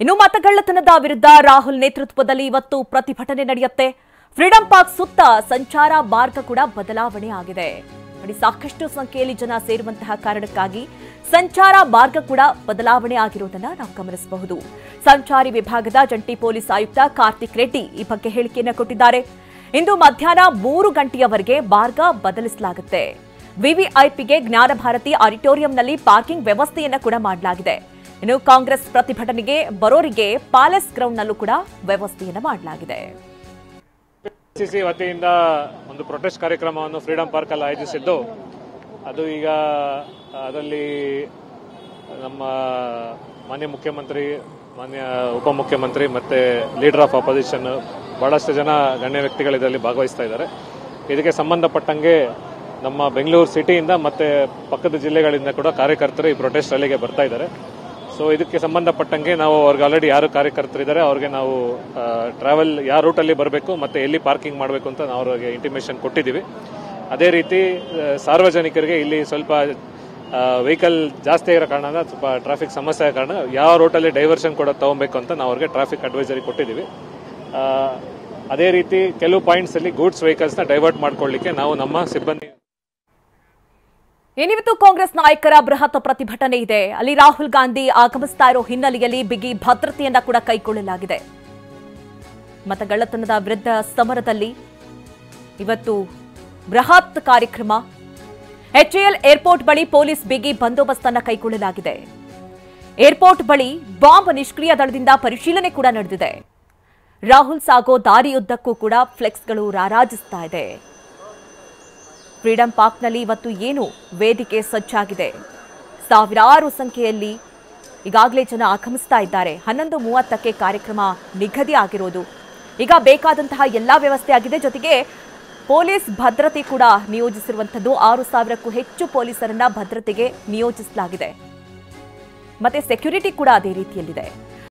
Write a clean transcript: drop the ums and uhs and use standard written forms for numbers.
ಇನ್ನು ಮತಗಳ್ಳತನದ ವಿರುದ್ಧ ರಾಹುಲ್ ನೇತೃತ್ವದಲ್ಲಿ ಇವತ್ತು ಪ್ರತಿಭಟನೆ ನಡೆಯುತ್ತೆ. ಫ್ರೀಡಂ ಪಾರ್ಕ್ ಸುತ್ತ ಸಂಚಾರ ಮಾರ್ಗ ಕೂಡ ಬದಲಾವಣೆ ಆಗಿದೆ. ನೋಡಿ, ಸಾಕಷ್ಟು ಸಂಖ್ಯೆಯಲ್ಲಿ ಜನ ಸೇರುವಂತಹ ಕಾರಣಕ್ಕಾಗಿ ಸಂಚಾರ ಮಾರ್ಗ ಕೂಡ ಬದಲಾವಣೆ ಆಗಿರುವುದನ್ನು ನಾವು ಗಮನಿಸಬಹುದು. ಸಂಚಾರಿ ವಿಭಾಗದ ಜಂಟಿ ಪೊಲೀಸ್ ಆಯುಕ್ತ ಕಾರ್ತಿಕ್ ರೆಡ್ಡಿ ಈ ಬಗ್ಗೆ ಹೇಳಿಕೆಯನ್ನು ಕೊಟ್ಟಿದ್ದಾರೆ. ಇಂದು ಮಧ್ಯಾಹ್ನ 3 ಗಂಟೆಯವರೆಗೆ ಮಾರ್ಗ ಬದಲಿಸಲಾಗುತ್ತೆ. ವಿವಿಐಪಿಗೆ ಜ್ಞಾನ ಭಾರತಿ ಆಡಿಟೋರಿಯಂನಲ್ಲಿ ಪಾರ್ಕಿಂಗ್ ವ್ಯವಸ್ಥೆಯನ್ನು ಕೂಡ ಮಾಡಲಾಗಿದೆ. ಇನ್ನು ಕಾಂಗ್ರೆಸ್ ಪ್ರತಿಭಟನೆಗೆ ಬರೋರಿಗೆ ಪ್ಯಾಲೇಸ್ ಗ್ರೌಂಡ್ನಲ್ಲೂ ಕೂಡ ವ್ಯವಸ್ಥೆಯನ್ನು ಮಾಡಲಾಗಿದೆ. ಸಿಸಿ ವತಿಯಿಂದ ಒಂದು ಪ್ರೊಟೆಸ್ಟ್ ಕಾರ್ಯಕ್ರಮವನ್ನು ಫ್ರೀಡಂ ಪಾರ್ಕ್ ಅಲ್ಲಿ ಆಯೋಜಿಸಿದ್ದು, ಅದು ಈಗ ಅದರಲ್ಲಿ ನಮ್ಮ ಮಾನ್ಯ ಮುಖ್ಯಮಂತ್ರಿ, ಮಾನ್ಯ ಉಪಮುಖ್ಯಮಂತ್ರಿ ಮತ್ತೆ ಲೀಡರ್ ಆಫ್ ಅಪೋಸಿಷನ್ ಬಹಳಷ್ಟು ಜನ ಗಣ್ಯ ವ್ಯಕ್ತಿಗಳು ಇದರಲ್ಲಿ ಭಾಗವಹಿಸ್ತಾ ಇದ್ದಾರೆ. ಇದಕ್ಕೆ ಸಂಬಂಧಪಟ್ಟಂಗೆ ನಮ್ಮ ಬೆಂಗಳೂರು ಸಿಟಿಯಿಂದ ಮತ್ತೆ ಪಕ್ಕದ ಜಿಲ್ಲೆಗಳಿಂದ ಕೂಡ ಕಾರ್ಯಕರ್ತರು ಈ ಪ್ರೊಟೆಸ್ಟ್ ರ್ಯಾಲಿಗೆ ಬರ್ತಾ ಇದ್ದಾರೆ. ಸೊ ಇದಕ್ಕೆ ಸಂಬಂಧಪಟ್ಟಂಗೆ ನಾವು ಅವ್ರಿಗೆ ಆಲ್ರೆಡಿ ಯಾರು ಕಾರ್ಯಕರ್ತರಿದ್ದಾರೆ ಅವ್ರಿಗೆ ನಾವು ಟ್ರಾವೆಲ್ ಯಾವ ರೂಟಲ್ಲಿ ಬರಬೇಕು ಮತ್ತೆ ಎಲ್ಲಿ ಪಾರ್ಕಿಂಗ್ ಮಾಡಬೇಕು ಅಂತ ನಾವು ಅವ್ರಿಗೆ ಇಂಟಿಮೇಷನ್ ಕೊಟ್ಟಿದ್ದೀವಿ. ಅದೇ ರೀತಿ ಸಾರ್ವಜನಿಕರಿಗೆ ಇಲ್ಲಿ ಸ್ವಲ್ಪ ವೆಹಿಕಲ್ ಜಾಸ್ತಿ ಆಗಿರೋ ಕಾರಣ, ಸ್ವಲ್ಪ ಟ್ರಾಫಿಕ್ ಸಮಸ್ಯೆ ಆದ ಕಾರಣ ಯಾವ ರೂಟಲ್ಲಿ ಡೈವರ್ಷನ್ ಕೂಡ ತಗೊಬೇಕು ಅಂತ ನಾವು ಅವ್ರಿಗೆ ಟ್ರಾಫಿಕ್ ಅಡ್ವೈಸರಿ ಕೊಟ್ಟಿದ್ದೀವಿ. ಅದೇ ರೀತಿ ಕೆಲವು ಪಾಯಿಂಟ್ಸ್ ಅಲ್ಲಿ ಗೂಡ್ಸ್ ವೆಹಿಕಲ್ಸ್ನ ಡೈವರ್ಟ್ ಮಾಡ್ಕೊಳ್ಳಿಕ್ಕೆ ನಾವು ನಮ್ಮ ಸಿಬ್ಬಂದಿ. ಇನ್ನಿವತ್ತು ಕಾಂಗ್ರೆಸ್ ನಾಯಕರ ಬೃಹತ್ ಪ್ರತಿಭಟನೆ ಇದೆ. ಅಲ್ಲಿ ರಾಹುಲ್ ಗಾಂಧಿ ಆಗಮಿಸ್ತಾ ಇರೋ ಹಿನ್ನೆಲೆಯಲ್ಲಿ ಬಿಗಿ ಭದ್ರತೆಯನ್ನ ಕೂಡ ಕೈಗೊಳ್ಳಲಾಗಿದೆ. ಮತಗಳ್ಳತನದ ವಿರುದ್ಧ ಸಮರದಲ್ಲಿ ಇವತ್ತು ಬೃಹತ್ ಕಾರ್ಯಕ್ರಮ. HAL ಏರ್ಪೋರ್ಟ್ ಬಳಿ ಪೊಲೀಸ್ ಬಿಗಿ ಬಂದೋಬಸ್ತ್ ಅನ್ನು ಕೈಗೊಳ್ಳಲಾಗಿದೆ. ಏರ್ಪೋರ್ಟ್ ಬಳಿ ಬಾಂಬ್ ನಿಷ್ಕ್ರಿಯ ದಳದಿಂದ ಪರಿಶೀಲನೆ ಕೂಡ ನಡೆದಿದೆ. ರಾಹುಲ್ ಸಾಗೋ ದಾರಿಯುದ್ದಕ್ಕೂ ಕೂಡ ಫ್ಲೆಕ್ಸ್ಗಳು ರಾರಾಜಿಸ್ತಾ ಇದೆ. ಫ್ರೀಡಂ ಪಾರ್ಕ್ನಲ್ಲಿ ಇವತ್ತು ಏನು ವೇದಿಕೆ ಸಜ್ಜಾಗಿದೆ. ಸಾವಿರಾರು ಸಂಖ್ಯೆಯಲ್ಲಿ ಈಗಾಗಲೇ ಜನ ಆಗಮಿಸ್ತಾ ಇದ್ದಾರೆ. 11:30ಕ್ಕೆ ಕಾರ್ಯಕ್ರಮ ನಿಗದಿ ಆಗಿರೋದು. ಈಗ ಬೇಕಾದಂತಹ ಎಲ್ಲಾ ವ್ಯವಸ್ಥೆ ಆಗಿದೆ. ಜೊತೆಗೆ ಪೊಲೀಸ್ ಭದ್ರತೆ ಕೂಡ ನಿಯೋಜಿಸಿರುವಂಥದ್ದು. 6,000ಕ್ಕೂ ಹೆಚ್ಚು ಪೊಲೀಸರನ್ನ ಭದ್ರತೆಗೆ ನಿಯೋಜಿಸಲಾಗಿದೆ. ಮತ್ತೆ ಸೆಕ್ಯೂರಿಟಿ ಕೂಡ ಅದೇ ರೀತಿಯಲ್ಲಿದೆ.